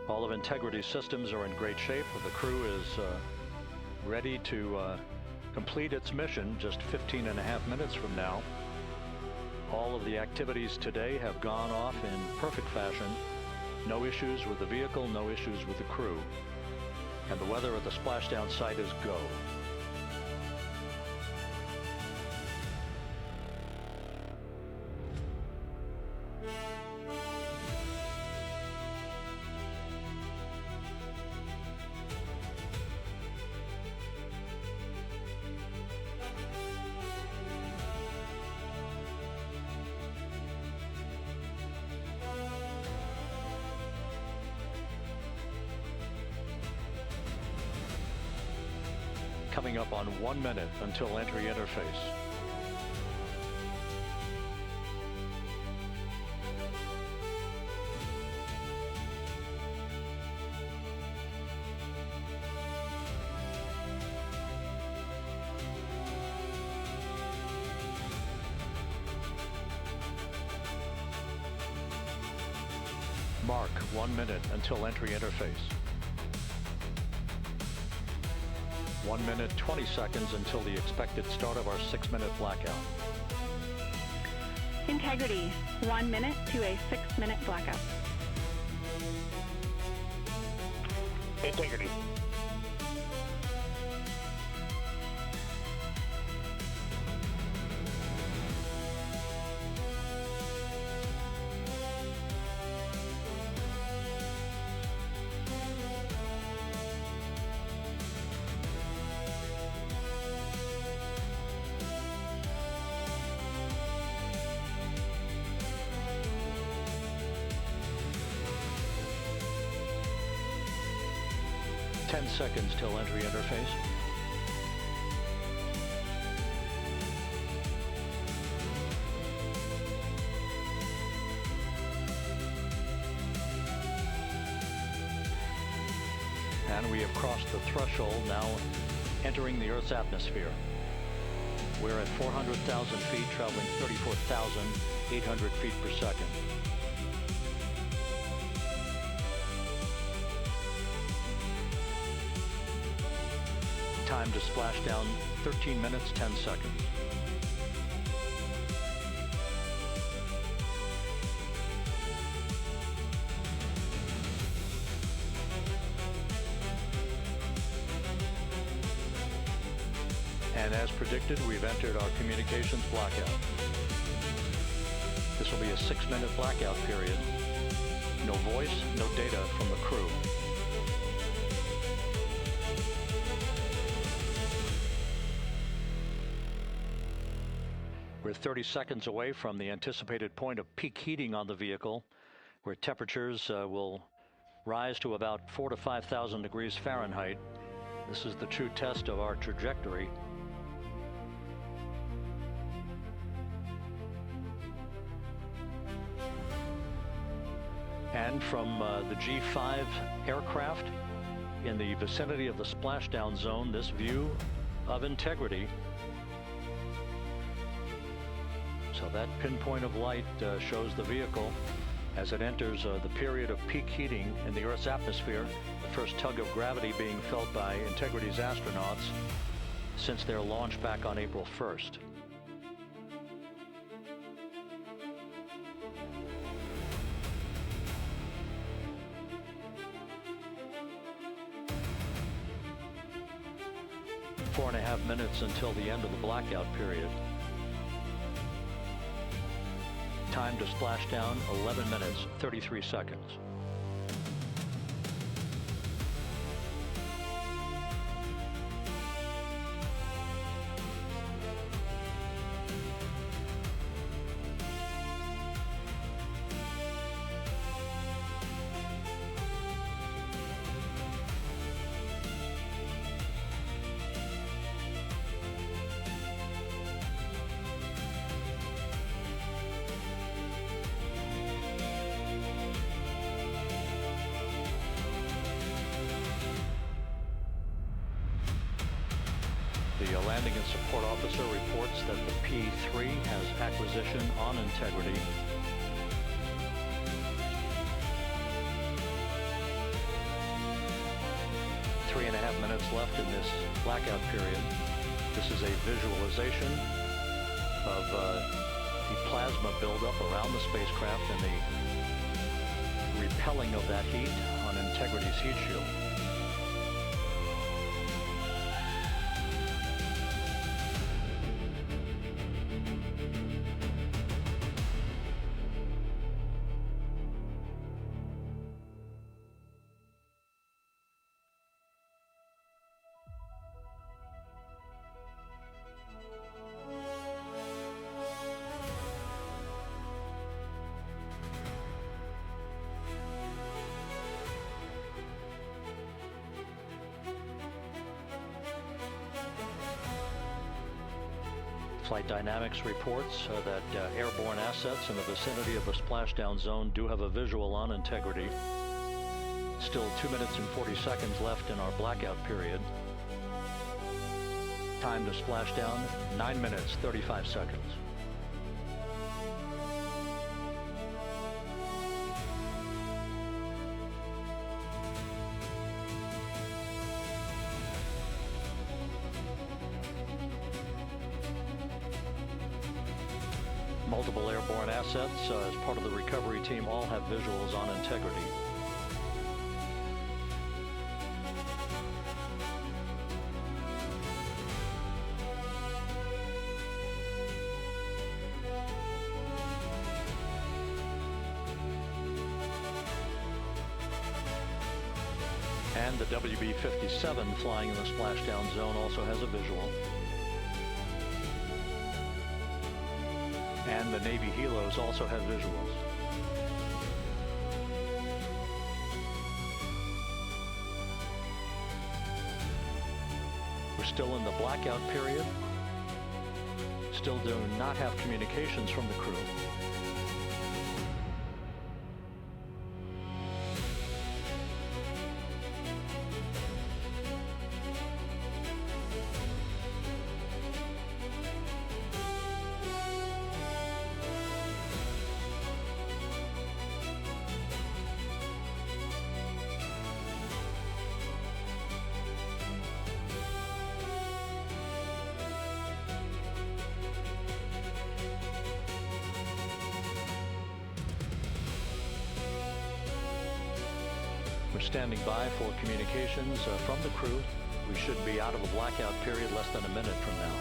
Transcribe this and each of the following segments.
All of Integrity's systems are in great shape. The crew is ready to complete its mission just 15.5 minutes from now. All of the activities today have gone off in perfect fashion. No issues with the vehicle, no issues with the crew. And the weather at the splashdown site is go. Coming up on 1 minute until entry interface. Mark 1 minute until entry interface. 1 minute, 20 seconds until the expected start of our 6-minute blackout. Integrity, 1 minute to a 6-minute blackout. Integrity. Seconds till entry interface. And we have crossed the threshold, now entering the Earth's atmosphere. We're at 400,000 feet, traveling 34,800 feet per second. Time to splash down, 13 minutes, 10 seconds. And as predicted, we've entered our communications blackout. This will be a 6-minute blackout period. No voice, no data from the crew. We're 30 seconds away from the anticipated point of peak heating on the vehicle, where temperatures will rise to about 4,000 to 5,000 degrees Fahrenheit. This is the true test of our trajectory. And from the G5 aircraft in the vicinity of the splashdown zone, this view of Integrity. So that pinpoint of light shows the vehicle as it enters the period of peak heating in the Earth's atmosphere, the first tug of gravity being felt by Integrity's astronauts since their launch back on April 1st. Four and a half minutes until the end of the blackout period. Time to splash down, 11 minutes, 33 seconds. The landing and support officer reports that the P-3 has acquisition on Integrity. 3.5 minutes left in this blackout period. This is a visualization of the plasma buildup around the spacecraft and the repelling of that heat on Integrity's heat shield. Flight Dynamics reports that airborne assets in the vicinity of the splashdown zone do have a visual on Integrity. Still 2 minutes and 40 seconds left in our blackout period. Time to splashdown, 9 minutes, 35 seconds. Multiple airborne assets as part of the recovery team all have visuals on Integrity. And the WB-57 flying in the splashdown zone also has a visual. And the Navy helos also have visuals. We're still in the blackout period. Still do not have communications from the crew. We're standing by for communications from the crew. We should be out of a blackout period less than a minute from now.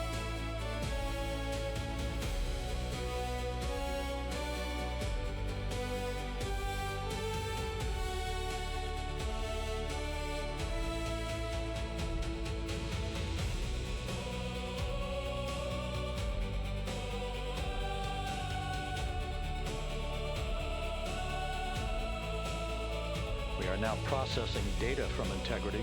We are now processing data from Integrity.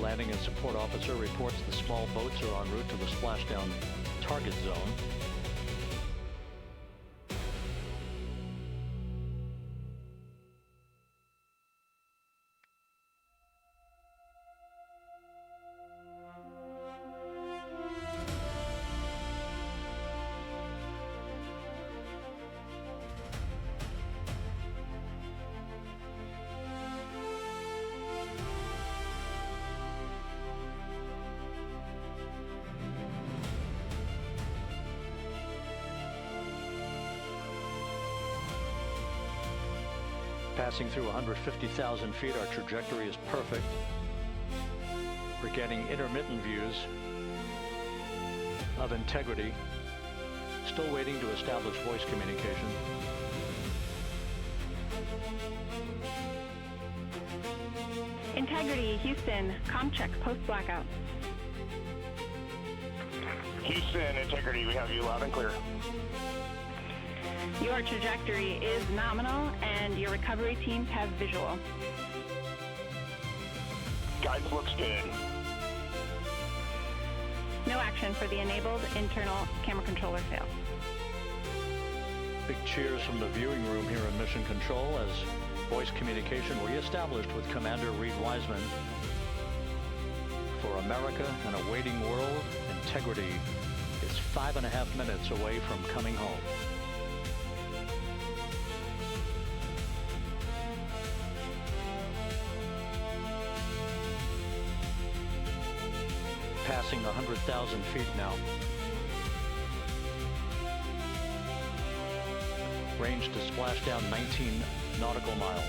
Landing and support officer reports the small boats are en route to the splashdown target zone. Passing through 150,000 feet, our trajectory is perfect. We're getting intermittent views of Integrity. Still waiting to establish voice communication. Integrity, Houston, comm check, post-blackout. Houston, Integrity, we have you loud and clear. Your trajectory is nominal and your recovery teams have visual. Guidance looks good. No action for the enabled internal camera controller fail. Big cheers from the viewing room here in Mission Control as voice communication reestablished with Commander Reed Wiseman America and a waiting world, Integrity is 5.5 minutes away from coming home. Passing 100,000 feet now. Range to splashdown 19 nautical miles.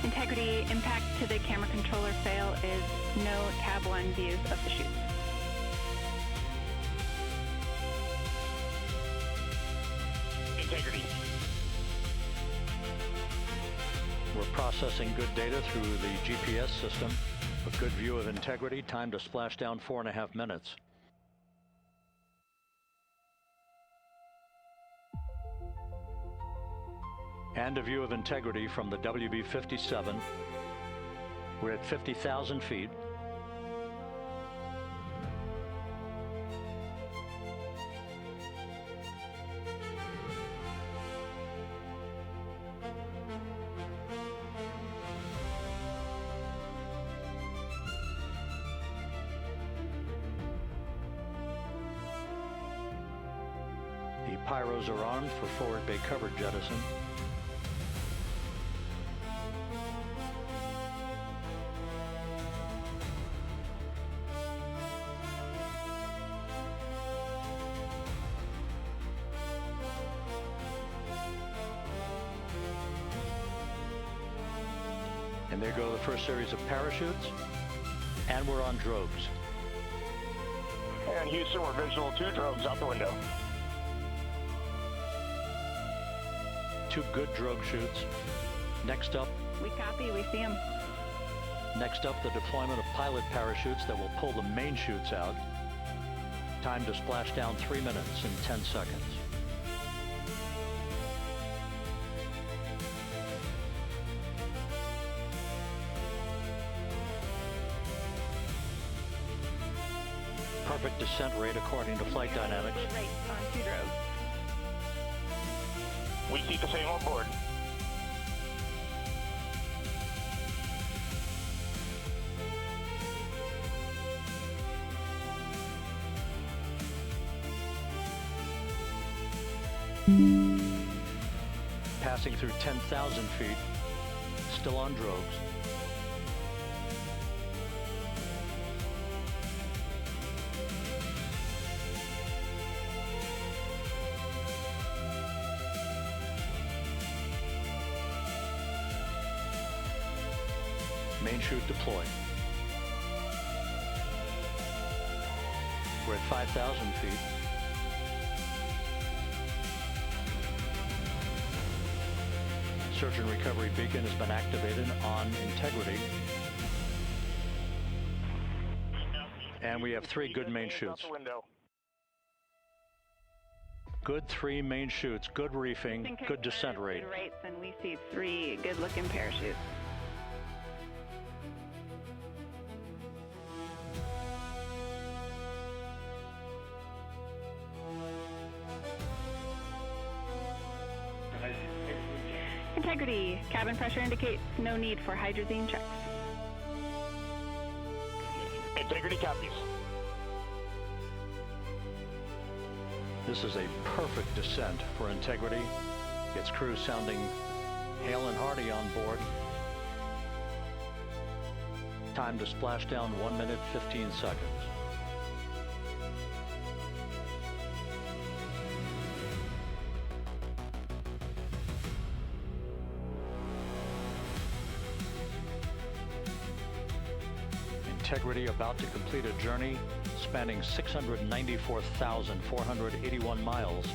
Integrity, impact to the camera controller fail is no tab 1 views of the chutes. Integrity. We're processing good data through the GPS system. A good view of Integrity, time to splashdown 4.5 minutes. And a view of Integrity from the WB-57. We're at 50,000 feet. The pyros are on for forward bay cover jettison. And there go the first series of parachutes, and we're on drogues. And Houston, we're visual 2 drogues out the window. 2 good drogue shoots. Next up, We copy, we see them. the deployment of pilot parachutes that will pull the main chutes out. Time to splash down 3 minutes and 10 seconds. Perfect descent rate according to flight dynamics. Good rates on 2 drogues. We keep the same on board. Passing through 10,000 feet, still on drogues. Main chute deployed. We're at 5,000 feet. Search and recovery beacon has been activated on Integrity. And we have 3 good main chutes. Good 3 main chutes, good reefing, good descent rate. Good rates, and we see 3 good-looking parachutes. Integrity, cabin pressure indicates no need for hydrazine checks. Integrity copies. This is a perfect descent for Integrity. Its crew sounding hale and hearty on board. Time to splash down 1 minute, 15 seconds. Integrity about to complete a journey spanning 694,481 miles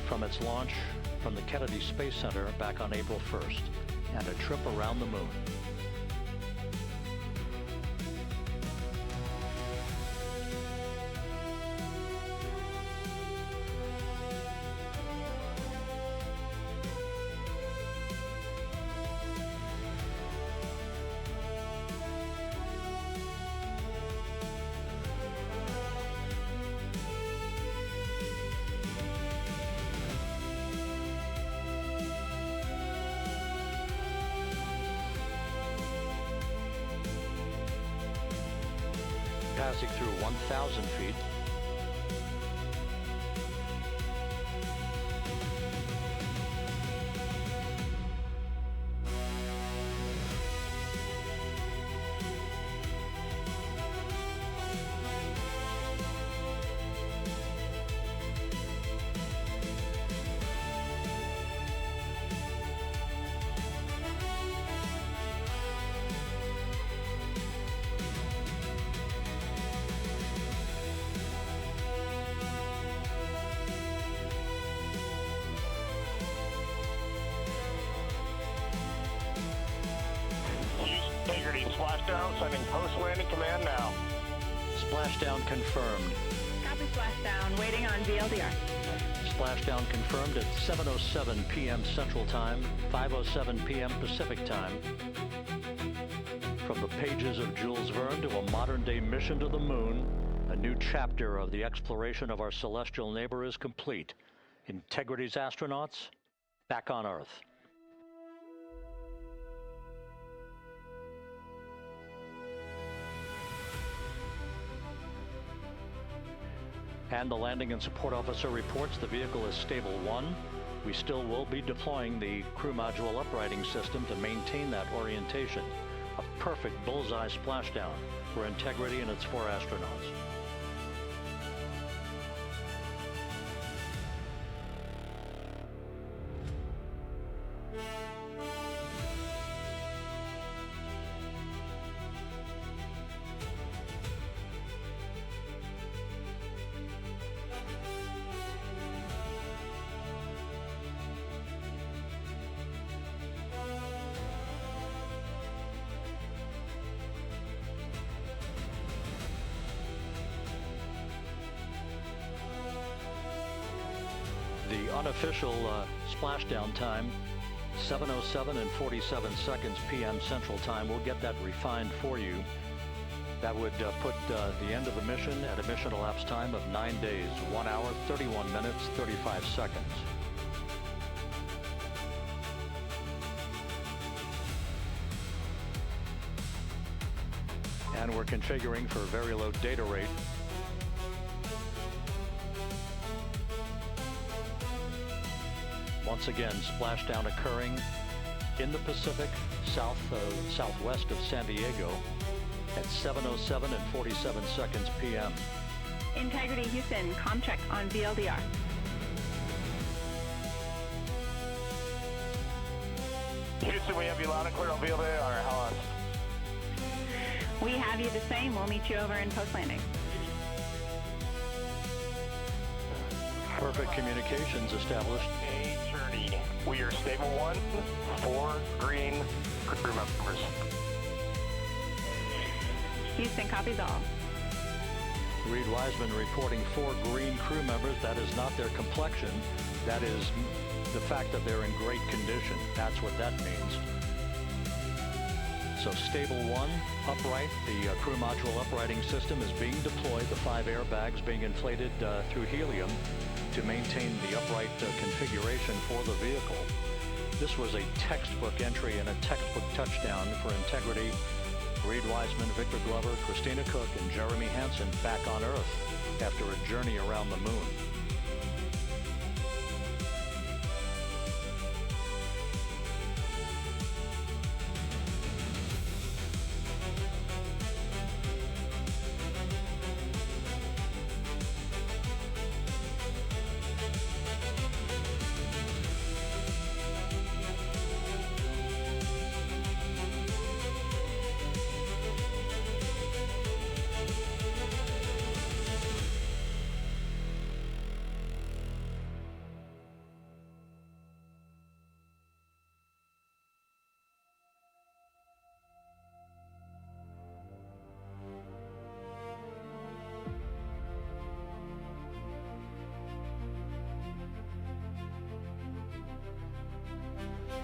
from its launch from the Kennedy Space Center back on April 1st, and a trip around the moon. passing through 1,000 feet. Integrity splashdown, sending post-landing command now. Splashdown confirmed. Copy splashdown, waiting on VLDR. Splashdown confirmed at 7:07 p.m. Central Time, 5:07 p.m. Pacific Time. From the pages of Jules Verne to a modern-day mission to the moon, a new chapter of the exploration of our celestial neighbor is complete. Integrity's astronauts back on Earth. And the landing and support officer reports the vehicle is stable 1. We still will be deploying the crew module uprighting system to maintain that orientation. A perfect bullseye splashdown for Integrity and its 4 astronauts. The unofficial splashdown time, 7:07 and 47 seconds p.m. Central Time. We'll get that refined for you. That would put the end of the mission at a mission elapsed time of 9 days, 1 hour, 31 minutes, 35 seconds. And we're configuring for very low data rate. Once again, splashdown occurring in the Pacific, southwest of San Diego at 7:07 and 47 seconds p.m. Integrity Houston, comm check on VLDR. Houston, we have you loud and clear on VLDR. How on? We have you the same. We'll meet you over in post-landing. Perfect communications established. A journey. We are stable 1, 4 green crew members. Houston copies all. Reed Wiseman reporting 4 green crew members. That is not their complexion. That is the fact that they're in great condition. That's what that means. So stable 1, upright. The crew module uprighting system is being deployed. The 5 airbags being inflated through helium to maintain the upright configuration for the vehicle. This was a textbook entry and a textbook touchdown for Integrity. Reed Wiseman, Victor Glover, Christina Cook, and Jeremy Hansen back on Earth after a journey around the moon.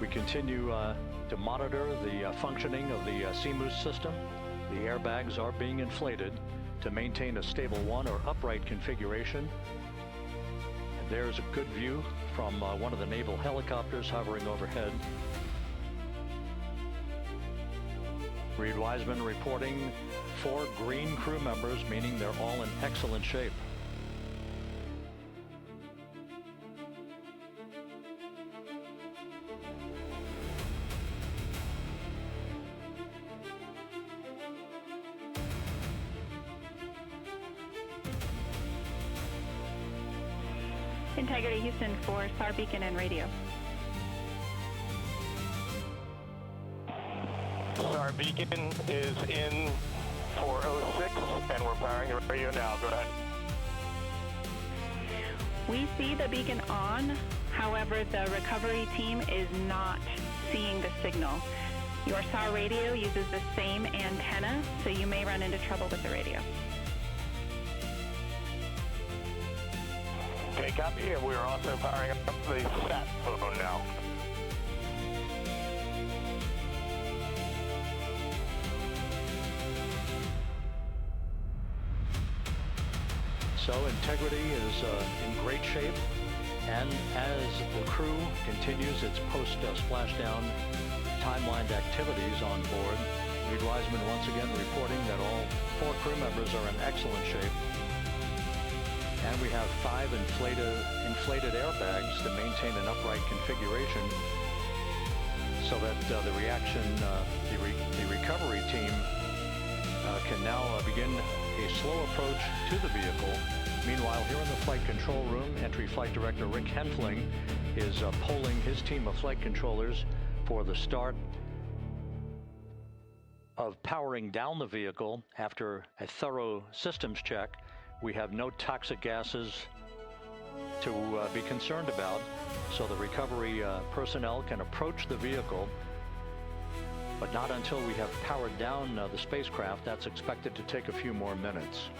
We continue to monitor the functioning of the CMOOS system. The airbags are being inflated to maintain a stable 1 or upright configuration. And there's a good view from one of the naval helicopters hovering overhead. Reed Wiseman reporting 4 green crew members, meaning they're all in excellent shape. Integrity Houston for SAR beacon and radio. SAR beacon is in 406, and we're powering the radio now. Go ahead. We see the beacon on, however, the recovery team is not seeing the signal. Your SAR radio uses the same antenna, so you may run into trouble with the radio. Okay, copy, and we're also powering up the sat phone now. So Integrity is in great shape, and as the crew continues its post-splashdown timelined activities on board, Reed Wiseman once again reporting that all 4 crew members are in excellent shape. And we have 5 inflated airbags to maintain an upright configuration so that the recovery team can now begin a slow approach to the vehicle. Meanwhile, here in the flight control room, Entry Flight Director Rick Henfling is polling his team of flight controllers for the start of powering down the vehicle after a thorough systems check. We have no toxic gases to be concerned about, so the recovery personnel can approach the vehicle, but not until we have powered down the spacecraft. That's expected to take a few more minutes.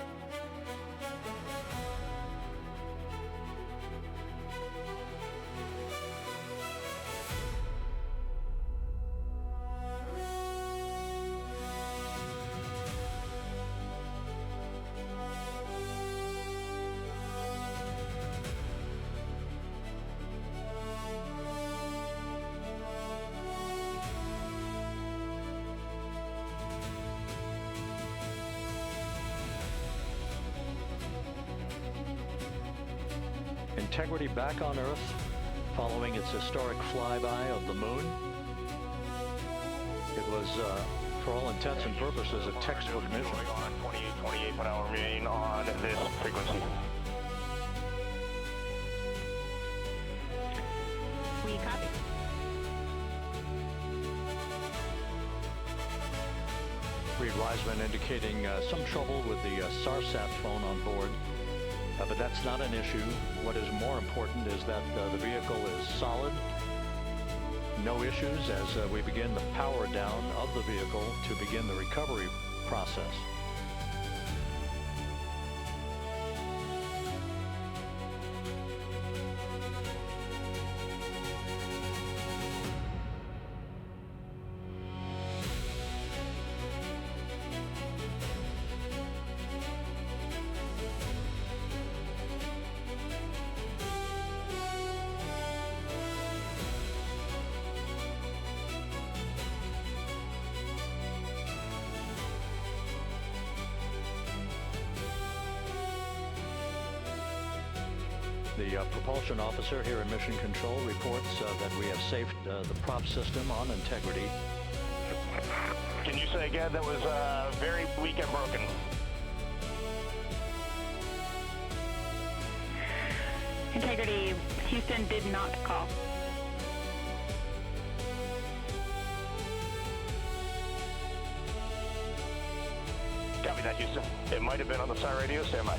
Integrity back on Earth following its historic flyby of the moon. It was, for all intents and purposes, a textbook mission. Going on 28 per hour remain on this frequency. We copy. Reed Wiseman indicating some trouble with the SARSAT phone on board. But that's not an issue. What is more important is that the vehicle is solid. No issues as we begin the power down of the vehicle to begin the recovery process. The propulsion officer here in Mission Control reports that we have safed the prop system on Integrity. Can you say again, that was very weak and broken? Integrity Houston did not call. Copy that, Houston. It might have been on the SAR radio. Stand by.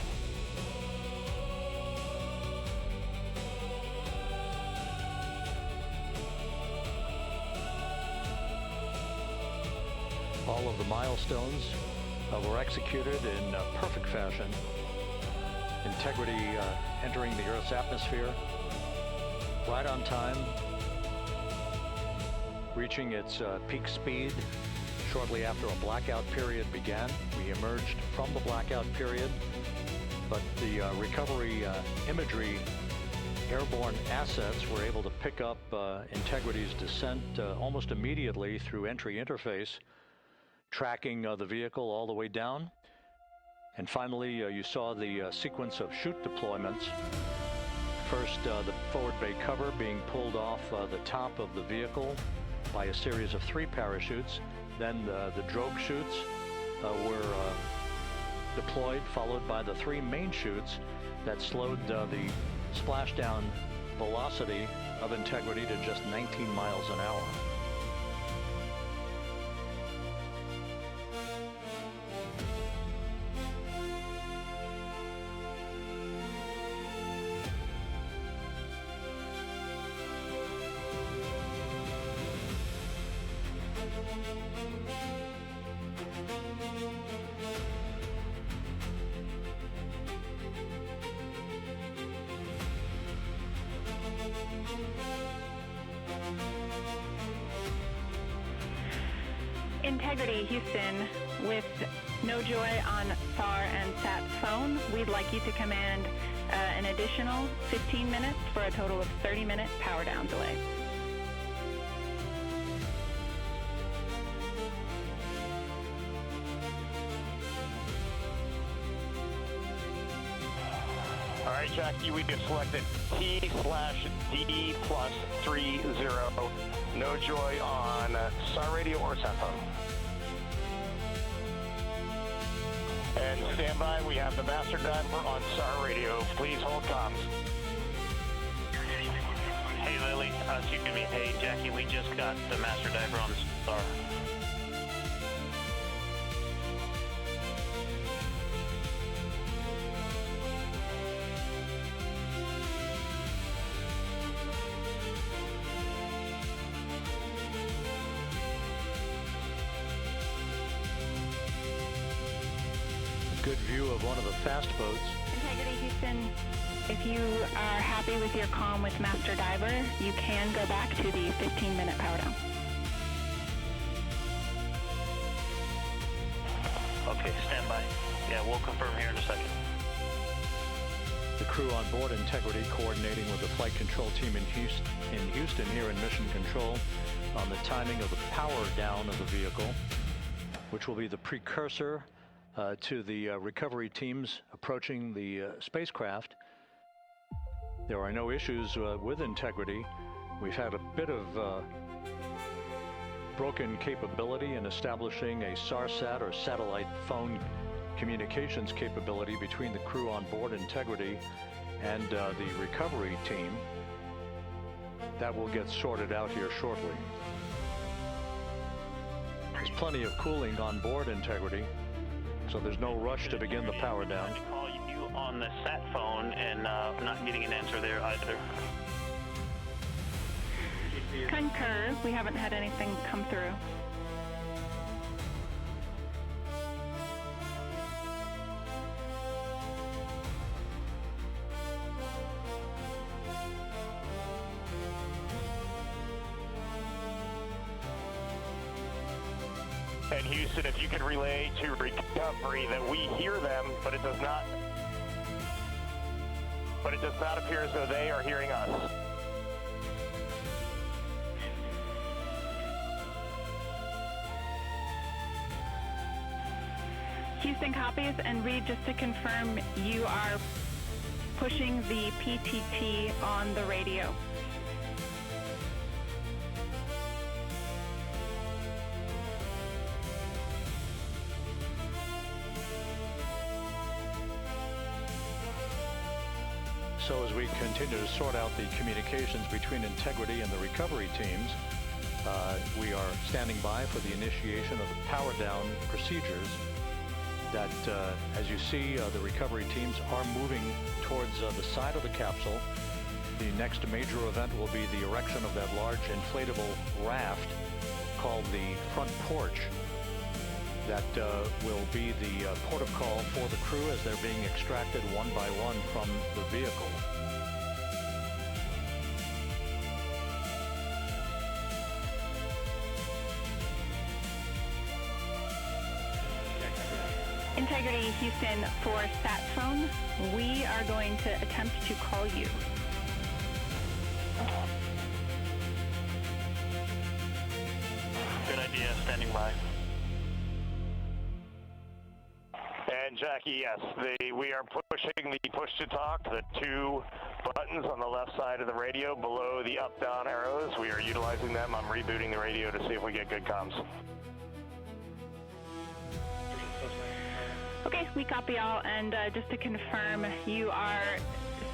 All of the milestones were executed in perfect fashion. Integrity entering the Earth's atmosphere right on time, reaching its peak speed shortly after a blackout period began. We emerged from the blackout period, but the recovery imagery airborne assets were able to pick up Integrity's descent almost immediately through entry interface, tracking the vehicle all the way down. And finally, you saw the sequence of chute deployments. First, the forward bay cover being pulled off the top of the vehicle by a series of 3 parachutes. Then the drogue chutes were deployed, followed by the 3 main chutes that slowed the splashdown velocity of Integrity to just 19 miles an hour. Integrity Houston, with no joy on SAR and SAT phone, we'd like you to command an additional 15 minutes for a total of 30-minute power down delay. All right, Jackie, we have selected T/D+30. No joy on SAR radio or sat phone. And stand by, we have the master diver on SAR radio. Please hold comms. Hey Lily, excuse me, hey Jackie, we just got the master diver on SAR. Good view of one of the fast boats. Integrity Houston, if you are happy with your comm with Master Diver, you can go back to the 15-minute power down. Okay, stand by. Yeah, we'll confirm here in a second. The crew on board Integrity coordinating with the flight control team in Houston here in Mission Control on the timing of the power down of the vehicle, which will be the precursor to the recovery teams approaching the spacecraft. There are no issues with Integrity. We've had a bit of broken capability in establishing a SARSAT or satellite phone communications capability between the crew on board Integrity and the recovery team. That will get sorted out here shortly. There's plenty of cooling on board Integrity, so there's no rush to begin the power down. I call you on the sat phone and not getting an answer there either. Concur, we haven't had anything come through. And Houston, if you could relay to recovery that we hear them, but it does not appear as though they are hearing us. Houston copies, and Reed, just to confirm, you are pushing the PTT on the radio. So as we continue to sort out the communications between Integrity and the recovery teams, we are standing by for the initiation of the power down procedures that, as you see, the recovery teams are moving towards the side of the capsule. The next major event will be the erection of that large inflatable raft called the front porch. That will be the port of call for the crew as they're being extracted one by one from the vehicle. Integrity Houston, for sat phone, we are going to attempt to call you. Good idea, standing by. And Jackie, yes, we are pushing the push-to-talk, the 2 buttons on the left side of the radio below the up-down arrows. We are utilizing them. I'm rebooting the radio to see if we get good comms. Okay, we copy all, and just to confirm, you are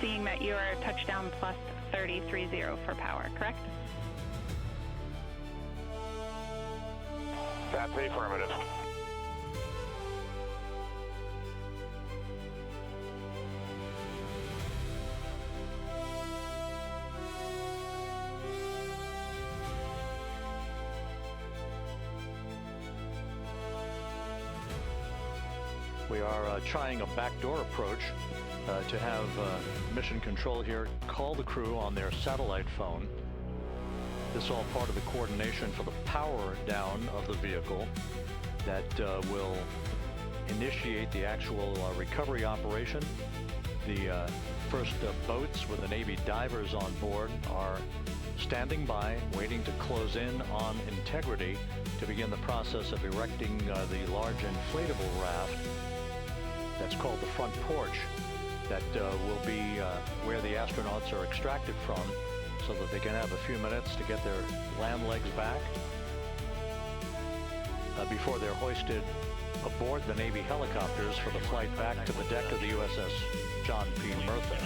seeing that you are touchdown plus 3030 for power, correct? That's affirmative. We are trying a backdoor approach to have mission control here call the crew on their satellite phone. This is all part of the coordination for the power down of the vehicle that will initiate the actual recovery operation. The first boats with the Navy divers on board are standing by, waiting to close in on Integrity to begin the process of erecting the large inflatable raft that's called the front porch that will be where the astronauts are extracted from so that they can have a few minutes to get their land legs back before they're hoisted aboard the Navy helicopters for the flight back to the deck of the USS John P. Murtha.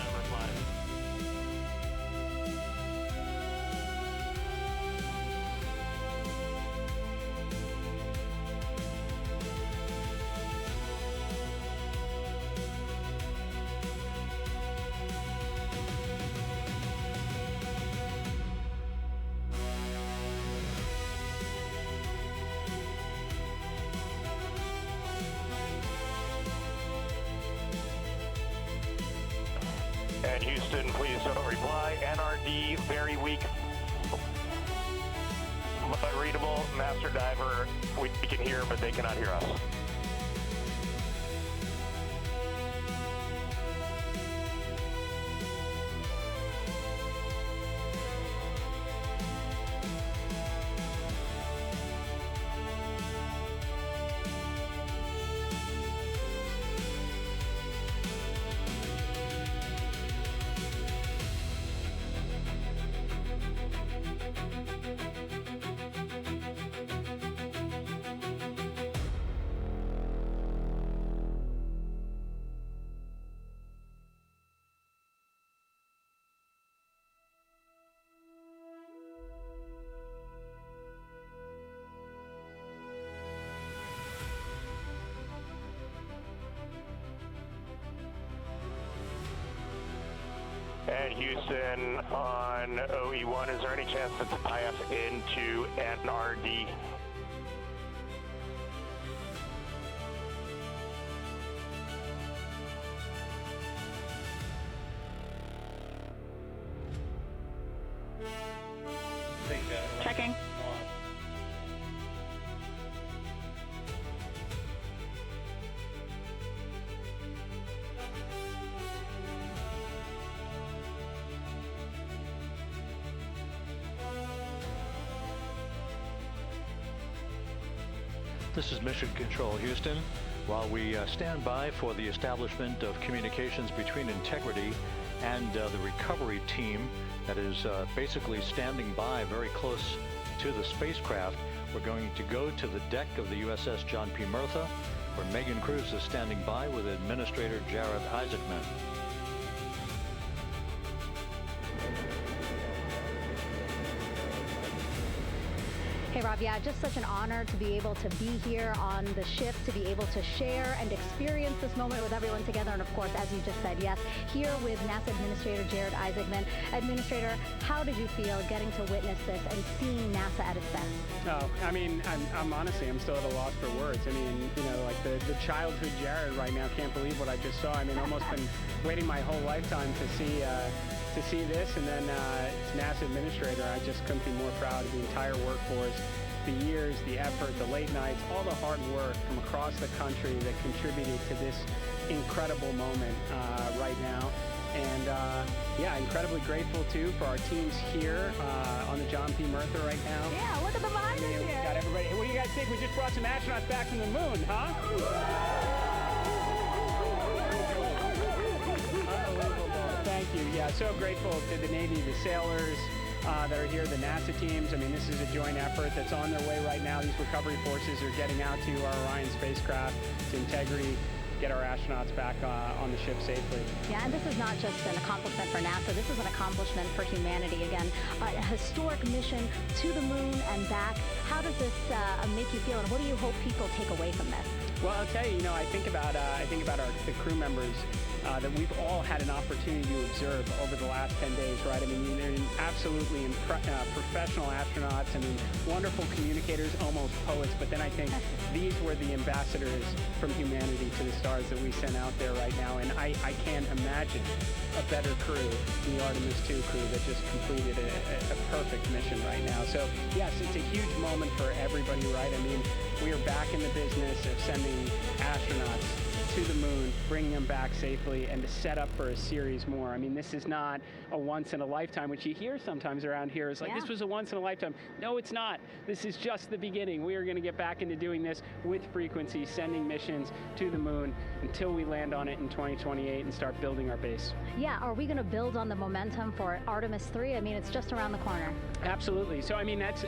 And Houston, please don't reply. NRD, very weak, but readable. Master diver, we can hear, but they cannot hear us. And Houston on OE1, is there any chance that's IF into NRD? Checking. This is Mission Control, Houston. While we stand by for the establishment of communications between Integrity and the recovery team that is basically standing by very close to the spacecraft, we're going to go to the deck of the USS John P. Murtha, where Megan Cruz is standing by with Administrator Jared Isaacman. Hey Rob, yeah, just such an honor to be able to be here on the ship, to be able to share and experience this moment with everyone together. And of course, as you just said, yes, here with NASA Administrator Jared Isaacman. Administrator, how did you feel getting to witness this and seeing NASA at its best? Oh, I mean, I'm honestly, I'm still at a loss for words. I mean, you know, like the childhood Jared right now can't believe what I just saw. I mean, almost been waiting my whole lifetime to see this, and then as NASA Administrator, I just couldn't be more proud of the entire workforce, the years, the effort, the late nights, all the hard work from across the country that contributed to this incredible moment right now. And yeah, incredibly grateful too for our teams here on the John P. Murtha right now. Yeah, look at the behind us here. Got everybody. What do you guys think? We just brought some astronauts back from the moon, huh? you. Yeah, so grateful to the Navy, the sailors that are here, the NASA teams. I mean, this is a joint effort that's on their way right now. These recovery forces are getting out to our Orion spacecraft to integrity, get our astronauts back on the ship safely. Yeah, and this is not just an accomplishment for NASA. This is an accomplishment for humanity. Again, a historic mission to the moon and back. How does this make you feel, and what do you hope people take away from this? Well, I'll tell you, I think about the crew members that we've all had an opportunity to observe over the last 10 days, right? I mean, they're absolutely professional astronauts. I mean, wonderful communicators, almost poets. But then I think these were the ambassadors from humanity to the stars that we sent out there right now. And I can't imagine a better crew than the Artemis II crew that just completed a perfect mission right now. So, yes, it's a huge moment for everybody, right? I mean, we are back in the business of sending astronauts to the moon, bringing them back safely, and to set up for a series more. I mean, this is not a once-in-a-lifetime, which you hear sometimes around here. It's like, this was a once-in-a-lifetime. No, it's not. This is just the beginning. We are going to get back into doing this with frequency, sending missions to the moon until we land on it in 2028 and start building our base. Yeah, are we going to build on the momentum for Artemis III? I mean, it's just around the corner. Absolutely. So, I mean, that's,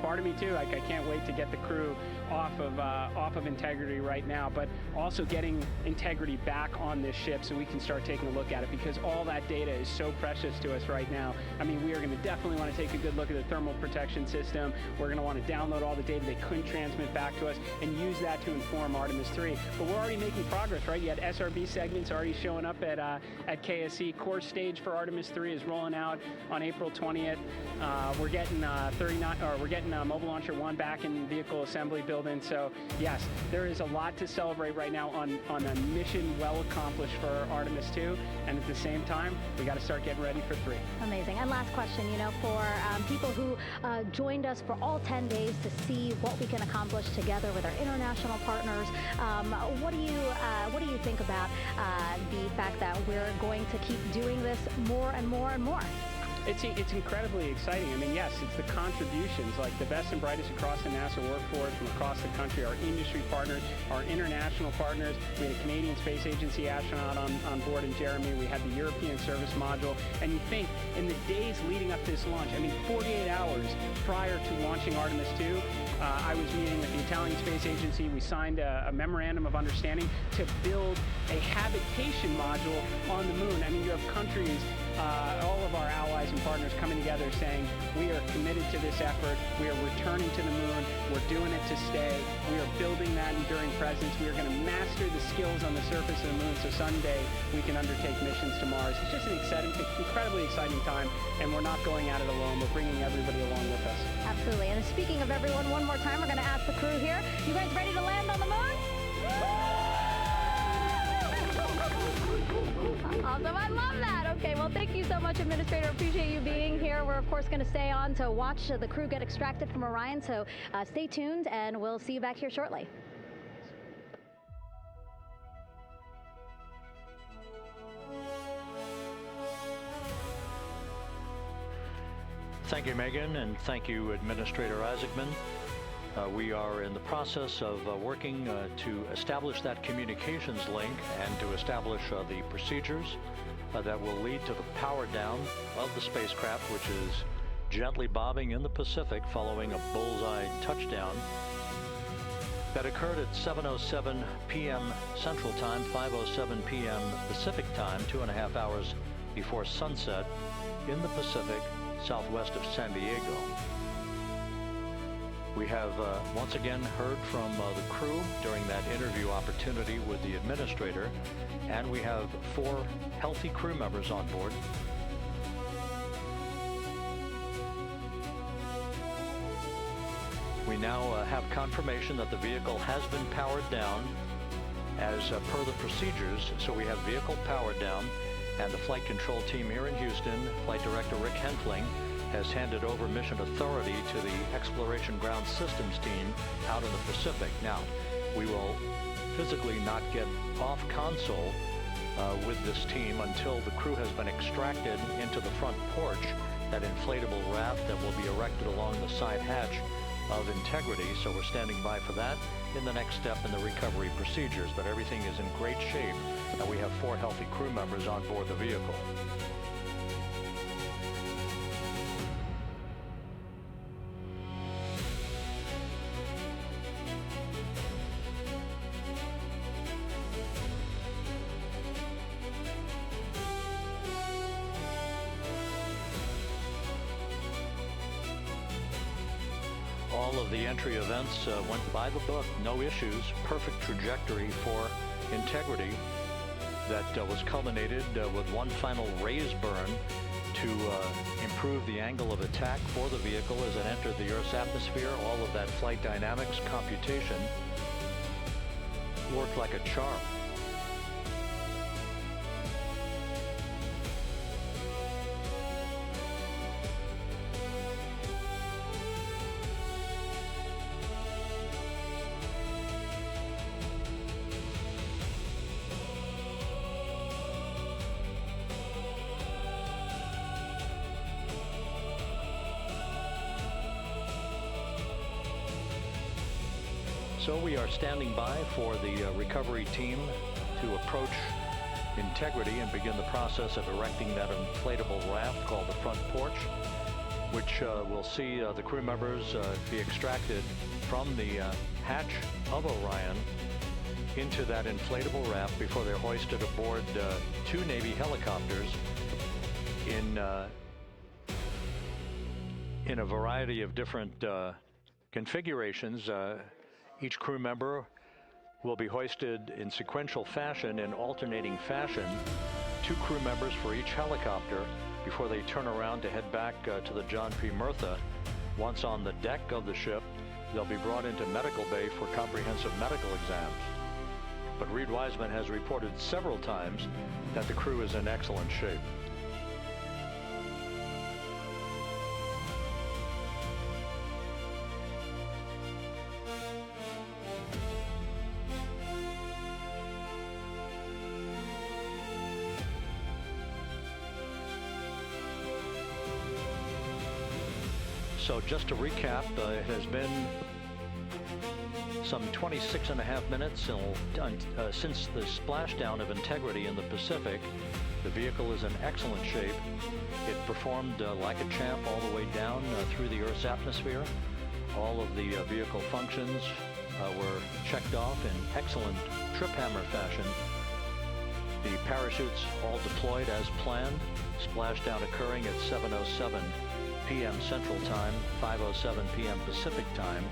part of me too. Like, I can't wait to get the crew off of integrity right now, but also getting integrity back on this ship so we can start taking a look at it, because all that data is so precious to us right now. I mean, we are going to definitely want to take a good look at the thermal protection system. We're going to want to download all the data they couldn't transmit back to us and use that to inform Artemis III. But we're already making progress, right? You had SRB segments already showing up at KSC. Core stage for Artemis III is rolling out on April 20th. We're getting Mobile Launcher 1 back in vehicle assembly building. So yes, there is a lot to celebrate right now on a mission well accomplished for Artemis II, and at the same time, we got to start getting ready for 3. Amazing. And last question, for people who joined us for all 10 days to see what we can accomplish together with our international partners, what do you think about the fact that we're going to keep doing this more and more and more? It's incredibly exciting. I mean, yes, it's the contributions, like the best and brightest across the NASA workforce from across the country, our industry partners, our international partners. We had a Canadian Space Agency astronaut on board in Jeremy. We had the European Service Module. And you think, in the days leading up to this launch, I mean, 48 hours prior to launching Artemis II, I was meeting with the Italian Space Agency. We signed a memorandum of understanding to build a habitation module on the moon. I mean, you have countries, all of our allies and partners coming together saying, we are committed to this effort. We are returning to the moon. We're doing it to stay. We are building that enduring presence. We are going to master the skills on the surface of the moon so someday we can undertake missions to Mars. It's just an incredibly exciting time, and we're not going at it alone. We're bringing everybody along with us. Absolutely. And speaking of everyone, one more time, we're going to ask the crew here, you guys ready to land on the moon? Awesome. I love that. Okay, well, thank you so much, Administrator. Appreciate you being here. We're, of course, going to stay on to watch the crew get extracted from Orion, so stay tuned, and we'll see you back here shortly. Thank you, Megan, and thank you, Administrator Isaacman. We are in the process of working to establish that communications link and to establish the procedures that will lead to the power down of the spacecraft, which is gently bobbing in the Pacific following a bullseye touchdown that occurred at 7:07 p.m. Central Time, 5:07 p.m. Pacific Time, 2.5 hours before sunset in the Pacific, southwest of San Diego. We have once again heard from the crew during that interview opportunity with the administrator, and we have 4 healthy crew members on board. We now have confirmation that the vehicle has been powered down as per the procedures. So we have vehicle powered down, and the flight control team here in Houston, Flight Director Rick Hentling, has handed over mission authority to the Exploration Ground Systems team out in the Pacific. Now, we will physically not get off console with this team until the crew has been extracted into the front porch, that inflatable raft that will be erected along the side hatch of integrity, so we're standing by for that in the next step in the recovery procedures. But everything is in great shape, and we have 4 healthy crew members on board the vehicle. All of the entry events went by the book, no issues, perfect trajectory for integrity that was culminated with one final raise burn to improve the angle of attack for the vehicle as it entered the Earth's atmosphere. All of that flight dynamics computation worked like a charm. So we are standing by for the recovery team to approach integrity and begin the process of erecting that inflatable raft called the front porch, which will see the crew members be extracted from the hatch of Orion into that inflatable raft before they're hoisted aboard 2 Navy helicopters in a variety of different configurations. Each crew member will be hoisted in sequential fashion, in alternating fashion, 2 crew members for each helicopter before they turn around to head back to the John P. Murtha. Once on the deck of the ship, they'll be brought into medical bay for comprehensive medical exams. But Reed Wiseman has reported several times that the crew is in excellent shape. So just to recap, it has been some 26.5 minutes since the splashdown of integrity in the Pacific. The vehicle is in excellent shape. It performed like a champ all the way down through the Earth's atmosphere. All of the vehicle functions were checked off in excellent trip hammer fashion. The parachutes all deployed as planned. Splashdown occurring at 7:07 p.m. Central Time, 5:07 p.m. Pacific Time.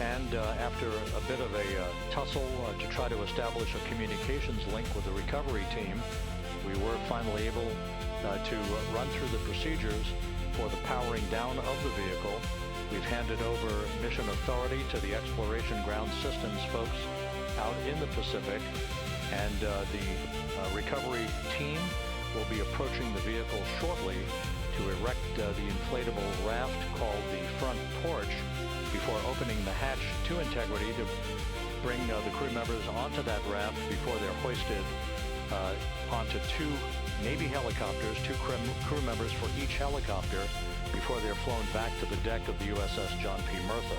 And after a bit of a tussle to try to establish a communications link with the recovery team, we were finally able to run through the procedures for the powering down of the vehicle. We've handed over mission authority to the Exploration Ground Systems folks out in the Pacific, and the recovery team will be approaching the vehicle shortly to erect the inflatable raft called the front porch before opening the hatch to integrity to bring the crew members onto that raft before they're hoisted onto 2 Navy helicopters, 2 crew members for each helicopter before they're flown back to the deck of the USS John P. Murtha.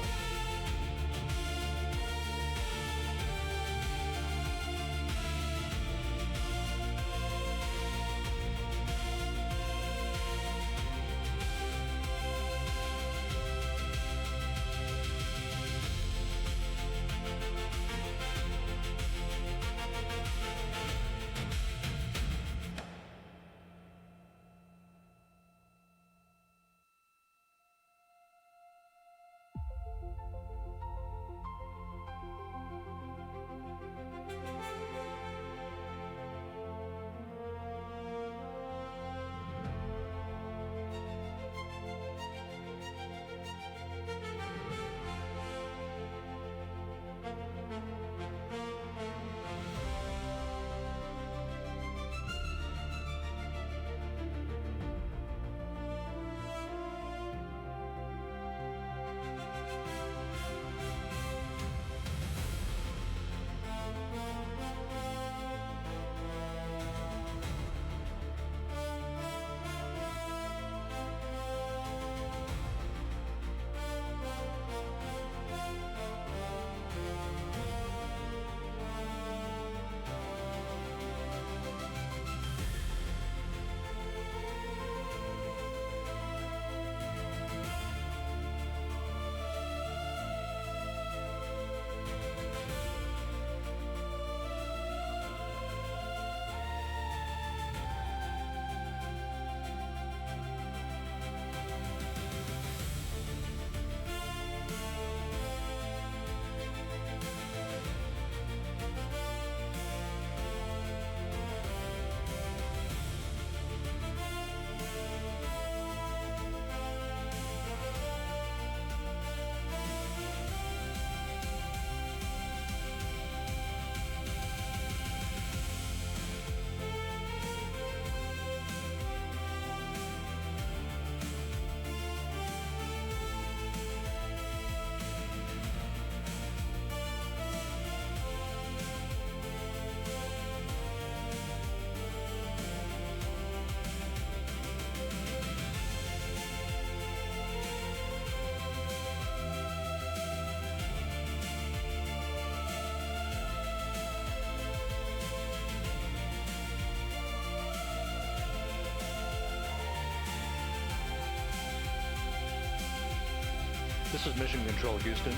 This is Mission Control Houston.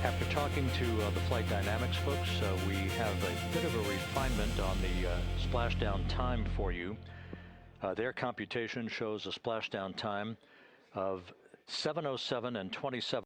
After talking to the flight dynamics folks, we have a bit of a refinement on the splashdown time for you. Their computation shows a splashdown time of 7:07 and 27